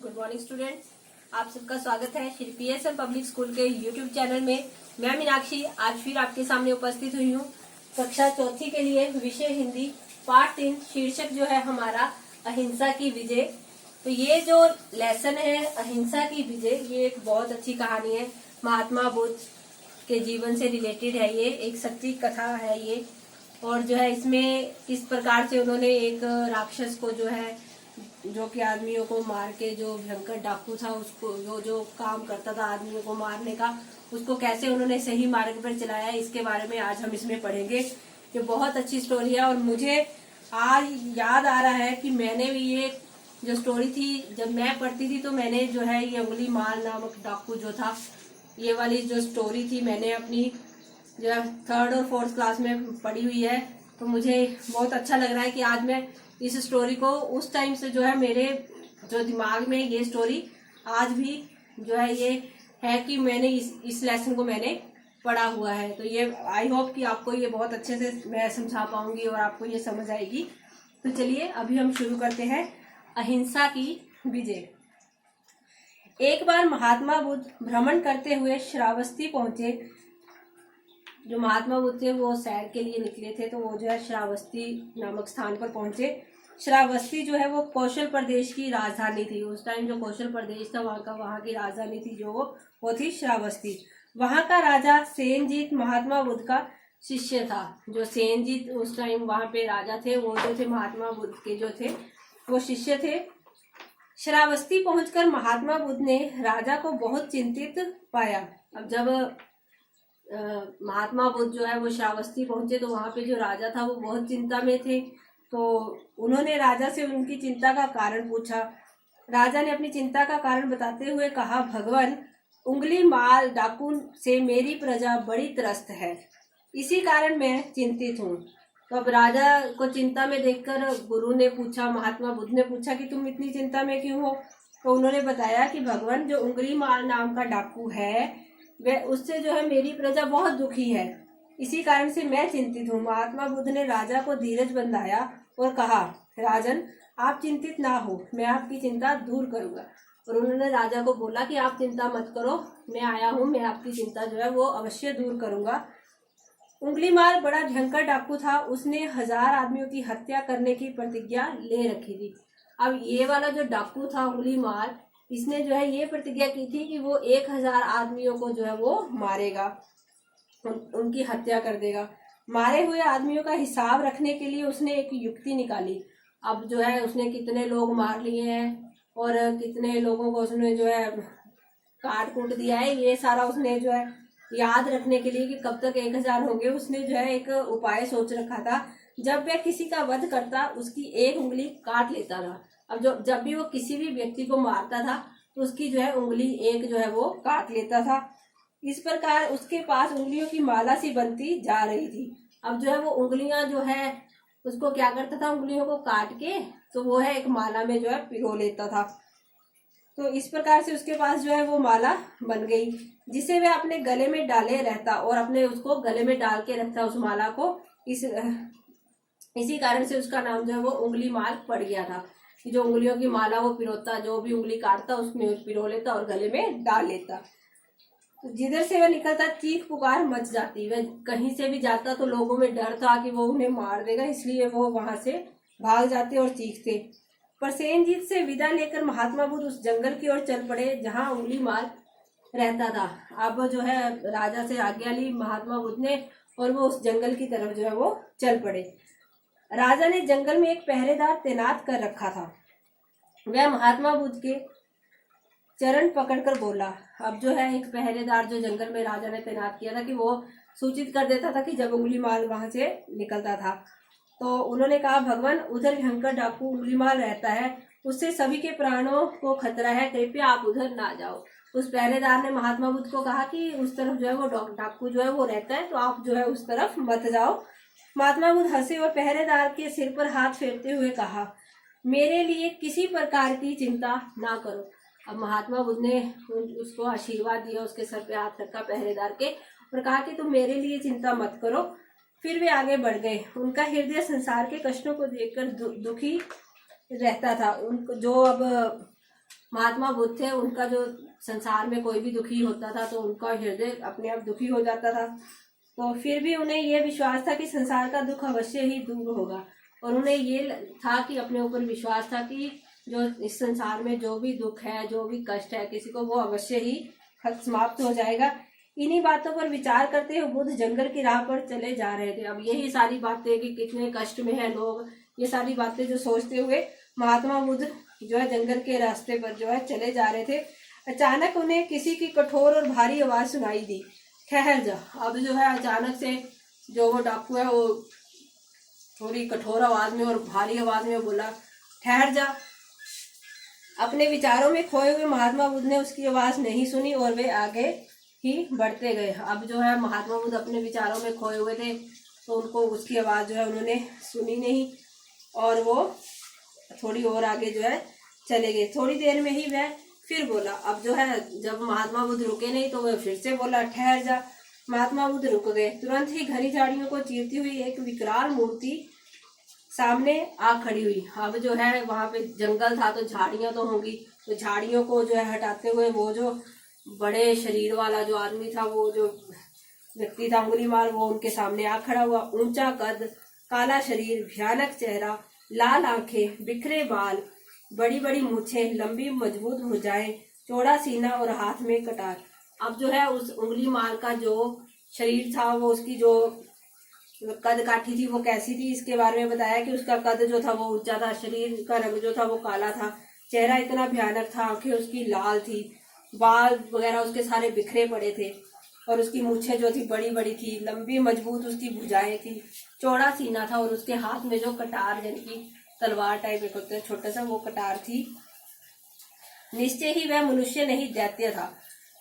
Good morning students, आप सबका स्वागत है श्री पीएसएम पब्लिक स्कूल के यूट्यूब चैनल में। मैं मीनाक्षी आज फिर आपके सामने उपस्थित हुई हूँ कक्षा चौथी के लिए, विषय हिंदी, पाठ 3। शीर्षक जो है हमारा अहिंसा की विजय। तो ये जो लेसन है अहिंसा की विजय, ये एक बहुत अच्छी कहानी है, महात्मा बुद्ध के जीवन से रिलेटेड है। ये एक सच्ची कथा है ये, और जो है इसमें किस प्रकार से उन्होंने एक राक्षस को जो कि आदमियों को मार के, जो भयंकर डाकू था, उसको जो काम करता था आदमियों को मारने का, उसको कैसे उन्होंने सही मार्ग पर चलाया, इसके बारे में आज हम इसमें पढ़ेंगे। ये बहुत अच्छी स्टोरी है और मुझे आज याद आ रहा है कि मैंने भी ये जो स्टोरी थी जब मैं पढ़ती थी तो मैंने जो है ये उंगली माल नामक डाकू जो था, ये वाली जो स्टोरी थी मैंने अपनी जो 3rd और 4th क्लास में पढ़ी हुई है। तो मुझे बहुत अच्छा लग रहा है कि आज मैं इस स्टोरी को, उस टाइम से जो है मेरे जो दिमाग में ये स्टोरी आज भी जो है ये है कि मैंने इस लेसन को मैंने पढ़ा हुआ है। तो ये आई होप कि आपको ये बहुत अच्छे से मैं समझा पाऊंगी और आपको ये समझ आएगी। तो चलिए अभी हम शुरू करते हैं। अहिंसा की विजय। एक बार महात्मा बुद्ध भ्रमण करते हुए श्रावस्ती पहुंचे। जो महात्मा बुद्ध थे वो सैर के लिए निकले थे, तो वो जो है श्रावस्ती नामक स्थान पर पहुंचे। श्रावस्ती जो है वो कौशल प्रदेश की राजधानी थी। उस टाइम जो कौशल प्रदेश था वहाँ की राजधानी थी जो वो थी श्रावस्ती। वहाँ का राजा सेनजीत महात्मा बुद्ध का शिष्य था। जो सेनजीत उस टाइम वहाँ पे राजा थे, वो जो थे महात्मा बुद्ध के जो थे वो शिष्य थे। श्रावस्ती पहुंचकर महात्मा बुद्ध ने राजा को बहुत चिंतित पाया। अब जब महात्मा बुद्ध जो है वो श्रावस्ती पहुंचे तो वहां पे जो राजा था वो बहुत चिंता में थे। तो उन्होंने राजा से उनकी चिंता का कारण पूछा। राजा ने अपनी चिंता का कारण बताते हुए कहा, भगवान, उंगली माल डाकू से मेरी प्रजा बड़ी त्रस्त है, इसी कारण मैं चिंतित हूँ। तो अब राजा को चिंता में देखकर गुरु ने पूछा, महात्मा बुद्ध ने पूछा कि तुम इतनी चिंता में क्यों हो। तो उन्होंने बताया कि भगवान, जो उंगली माल नाम का डाकू है वह, उससे जो है मेरी प्रजा बहुत दुखी है, इसी कारण से मैं चिंतित हूँ। महात्मा बुद्ध ने राजा को धीरज बंधाया और कहा, राजन, आप चिंतित ना हो, मैं आपकी चिंता दूर करूंगा। और उन्होंने राजा को बोला कि आप चिंता मत करो, मैं आया हूँ, मैं आपकी चिंता जो है वो अवश्य दूर करूंगा। उंगली माल बड़ा भयंकर डाकू था। उसने 1000 आदमियों की हत्या करने की प्रतिज्ञा ले रखी थी। अब ये वाला जो डाकू था उंगली माल, इसने जो है ये प्रतिज्ञा की थी कि वो 1000 आदमियों को जो है वो मारेगा, उनकी हत्या कर देगा। मारे हुए आदमियों का हिसाब रखने के लिए उसने एक युक्ति निकाली। अब जो है उसने कितने लोग मार लिए हैं और कितने लोगों को उसने जो है काट कूट दिया है, ये सारा उसने जो है याद रखने के लिए कि कब तक 1000 होंगे, उसने जो है एक उपाय सोच रखा था। जब वह किसी का वध करता उसकी एक उंगली काट लेता था। अब जब भी वो किसी भी व्यक्ति को मारता था तो उसकी जो है उंगली एक जो है वो काट लेता था। इस प्रकार उसके पास उंगलियों की माला सी बनती जा रही थी। अब जो है वो उंगलियां जो है उसको क्या करता था, उंगलियों को काट के तो वो है एक माला में जो है पिरो लेता था। तो इस प्रकार से उसके पास जो है वो माला बन गई, जिसे वह अपने गले में डाले रहता और अपने उसको गले में डाल के रखता उस माला को। इसी कारण से उसका नाम जो है वो उंगली माल पड़ गया था। जो उंगलियों की माला वो पिरोता, जो भी उंगली काटता उसमें पिरो लेता और गले में डाल लेता। तो जिधर से वह निकलता चीख पुकार मच जाती। वह कहीं से भी जाता तो लोगों में डर था कि वो उन्हें मार देगा, इसलिए वो वहां से भाग जाते और चीखते। पर सेनजीत से विदा लेकर महात्मा बुद्ध उस जंगल की ओर चल पड़े जहाँ उंगली माल रहता था। अब जो है राजा से आज्ञा ली महात्मा बुद्ध ने और वो उस जंगल की तरफ जो है वो चल पड़े। राजा ने जंगल में एक पहरेदार तैनात कर रखा था। वह महात्मा बुद्ध के चरण पकड़कर बोला। अब जो है एक पहरेदार जो जंगल में राजा ने तैनात किया था कि वो सूचित कर देता था कि जब उंगली माल वहां से निकलता था। तो उन्होंने कहा, भगवान, उधर भयंकर डाकू उंगली माल रहता है, उससे सभी के प्राणों को खतरा है, कृपया आप उधर ना जाओ। उस पहरेदार ने महात्मा बुद्ध को कहा कि उस तरफ जो है वो डाकू जो है वो रहता है, तो आप जो है उस तरफ मत जाओ। महात्मा बुद्ध हंसे और पहरेदार के सिर पर हाथ फेरते हुए कहा, मेरे लिए किसी प्रकार की चिंता ना करो। अब महात्मा बुद्ध ने उसको आशीर्वाद दिया, उसके सर पे हाथ रखा पहरेदार के और कहा कि तुम मेरे लिए चिंता मत करो। फिर वे आगे बढ़ गए। उनका हृदय संसार के कष्टों को देखकर दुखी रहता था। उनको जो अब महात्मा बुद्ध थे, उनका जो संसार में कोई भी दुखी होता था तो उनका हृदय अपने आप दुखी हो जाता था। तो फिर भी उन्हें ये विश्वास था कि संसार का दुख अवश्य ही दूर होगा, और उन्हें ये था कि अपने ऊपर विश्वास था कि जो इस संसार में जो भी दुख है, जो भी कष्ट है किसी को, वो अवश्य ही समाप्त हो जाएगा। इन्हीं बातों पर विचार करते हुए बुद्ध जंगल की राह पर चले जा रहे थे। अब यही सारी बातें कि कितने कष्ट में है लोग, ये सारी बातें जो सोचते हुए महात्मा बुद्ध जो है जंगल के रास्ते पर जो है चले जा रहे थे। अचानक उन्हें किसी की कठोर और भारी आवाज सुनाई दी, ठहर जा। अब जो है अचानक से जो वो डाकू है वो थोड़ी कठोर आवाज में और भारी आवाज में बोला, ठहर जा। अपने विचारों में खोए हुए महात्मा बुद्ध ने उसकी आवाज नहीं सुनी और वे आगे ही बढ़ते गए। अब जो है महात्मा बुद्ध अपने विचारों में खोए हुए थे तो उनको उसकी आवाज जो है उन्होंने सुनी नहीं और वो थोड़ी और आगे जो है चले गए। थोड़ी देर में ही वह फिर बोला। अब जो है जब महात्मा बुद्ध रुके नहीं तो वह फिर से बोला, ठहर जा। महात्मा बुद्ध रुक गए। तुरंत ही घनी झाड़ियों को चीरती हुई एक विकराल मूर्ति सामने आ खड़ी हुई। अब जो है वहां पे जंगल था तो झाड़ियां तो होंगी, तो झाड़ियों को जो है हटाते हुए वो जो बड़े शरीर वाला जो आदमी था, वो जो व्यक्ति था अंगुलीमाल, वो उनके सामने आ खड़ा हुआ। ऊंचा कद, काला शरीर, भयानक चेहरा, लाल आंखें, बिखरे बाल, बड़ी बड़ी मूछें, लंबी मजबूत भुजाएं, चौड़ा सीना और हाथ में कटार। अब जो है उस अंगुलीमाल का जो शरीर था, वो उसकी जो कद काठी थी वो कैसी थी, इसके बारे में बताया कि उसका कद जो था वो ऊंचा था, शरीर का रंग जो था वो काला था, चेहरा इतना भयानक था, आंखें उसकी लाल थी, बाल वगैरह उसके सारे बिखरे पड़े थे और उसकी मूछें जो थी बड़ी बड़ी थी, लंबी मजबूत उसकी भुजाएं थी, चौड़ा सीना था और उसके हाथ में जो कटार यानी कि तलवार टाइप एक होता है छोटा सा, वो कटार थी। निश्चय ही वह मनुष्य नहीं दैत्य था,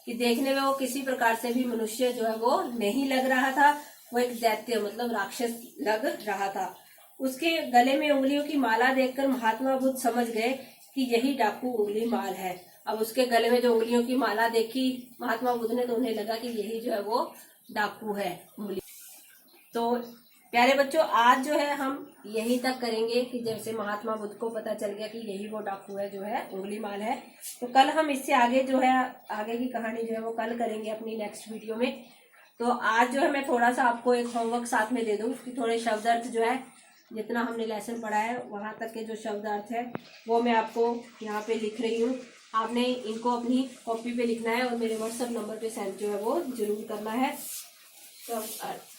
कि देखने में वो किसी प्रकार से भी मनुष्य जो है वो नहीं लग रहा था, वो एक दैत्य मतलब राक्षस लग रहा था। उसके गले में उंगलियों की माला देखकर महात्मा बुद्ध समझ गए कि यही डाकू उंगली माल है। अब उसके गले में जो उंगलियों की माला देखी महात्मा बुद्ध ने तो उन्हें लगा कि यही जो है वो डाकू है उंगली। तो प्यारे बच्चों, आज जो है हम यहीं तक करेंगे कि जैसे महात्मा बुद्ध को पता चल गया कि यही वो डाकू है जो है उंगली माल है। तो कल हम इससे आगे जो है आगे की कहानी जो है वो कल करेंगे अपनी नेक्स्ट वीडियो में। तो आज जो है मैं थोड़ा सा आपको एक होमवर्क साथ में दे दूं कि थोड़े शब्द अर्थ जो है जितना हमने लेसन पढ़ा है वहां तक के जो शब्द अर्थ है वो मैं आपको यहाँ पे लिख रही हूँ। आपने इनको अपनी कॉपी पे लिखना है और मेरे व्हाट्सएप नंबर पे सेंड जो है वो जरूर करना है। शब्द अर्थ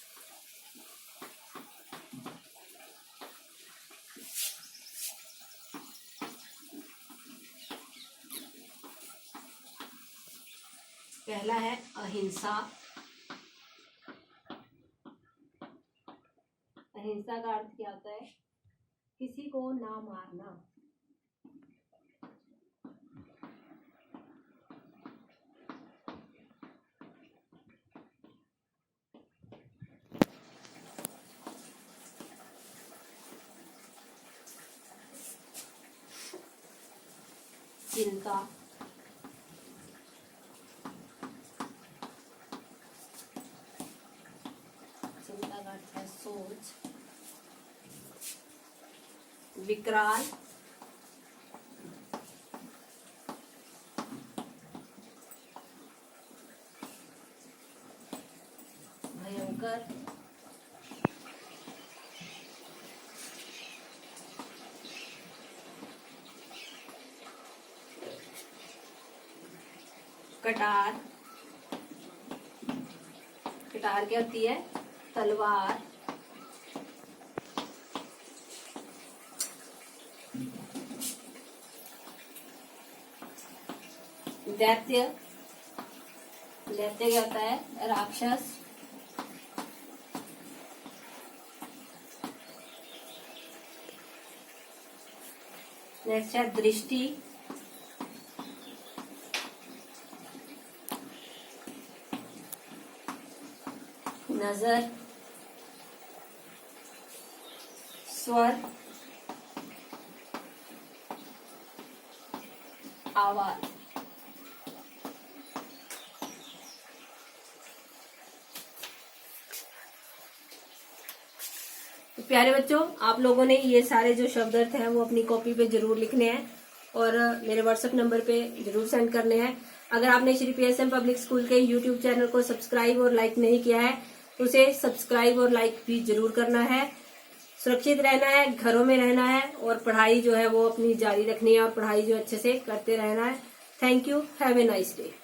पहला है अहिंसा। अहिंसा का अर्थ क्या होता है? किसी को ना मारना। चिंता। चिंता का अर्थ है सोच। विकराल। भयंकर। कटार। कटार क्या होती है? तलवार। दैत्य। दैत्य क्या होता है? राक्षस। नेक्स्ट है दृष्टि। नजर। स्वर। आवाज। तो प्यारे बच्चों, आप लोगों ने ये सारे जो शब्द अर्थ हैं वो अपनी कॉपी पे जरूर लिखने हैं और मेरे व्हाट्सएप नंबर पे जरूर सेंड करने हैं। अगर आपने श्री PSM पब्लिक स्कूल के यूट्यूब चैनल को सब्सक्राइब और लाइक नहीं किया है तो उसे सब्सक्राइब और लाइक भी जरूर करना है। सुरक्षित रहना है, घरों में रहना है और पढ़ाई जो है वो अपनी जारी रखनी है और पढ़ाई जो अच्छे से करते रहना है। Thank you, have a nice day.